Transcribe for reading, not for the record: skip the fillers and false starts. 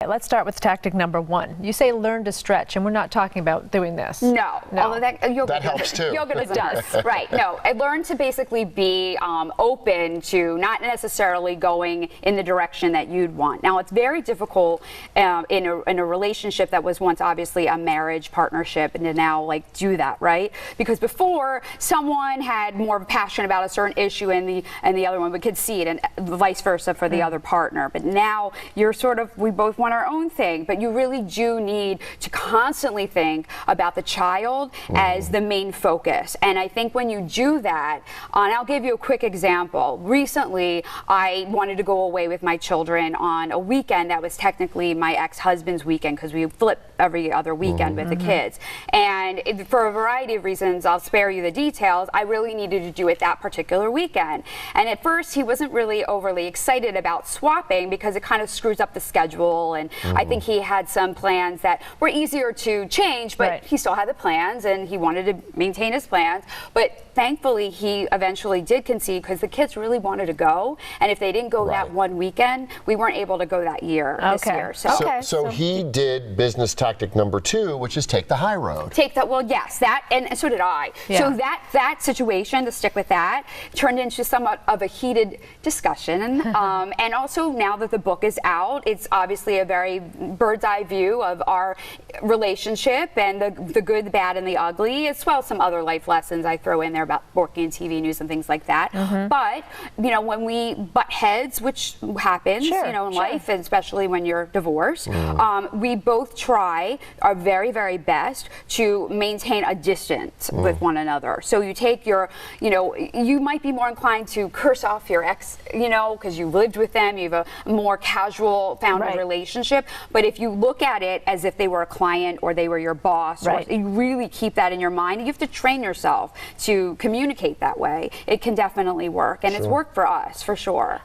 Let's start with tactic number 1. You say learn to stretch, and we're not talking about doing this. No. Although that helps too. Yoga does. Right. No. I learned to basically be open to not necessarily going in the direction that you'd want. Now, it's very difficult in a relationship that was once obviously a marriage partnership, and to now like do that, right? Because before someone had more of a passion about a certain issue and the other one we could see it, and vice versa for the other partner. But now you're sort of, we both want our own thing, but you really do need to constantly think about the child as the main focus. And I think when you do that, and I'll give you a quick example. Recently, I wanted to go away with my children on a weekend that was technically my ex-husband's weekend, because we flip every other weekend with the kids. And for a variety of reasons, I'll spare you the details, I really needed to do it that particular weekend. And at first, he wasn't really overly excited about swapping because it kind of screws up the schedule. And I think he had some plans that were easier to change, but he still had the plans and he wanted to maintain his plans. But thankfully, he eventually did concede because the kids really wanted to go. And if they didn't go that one weekend, we weren't able to go that year, this year. So he did business tactic number 2, which is take the high road. Well, yes, that, and so did I. So that situation, to stick with that, turned into somewhat of a heated discussion. And also now that the book is out, it's obviously a very bird's eye view of our relationship and the good, the bad, and the ugly, as well as some other life lessons I throw in there about working in TV news and things like that. But, you know, when we butt heads, which happens, you know, in life, and especially when you're divorced, we both try our very, very best to maintain a distance with one another. So you take your, you know, you might be more inclined to curse off your ex, you know, because you lived with them, you have a more casual founded relationship. But if you look at it as if they were a client or they were your boss, or you really keep that in your mind. You have to train yourself to communicate that way. It can definitely work, and it's worked for us, for sure.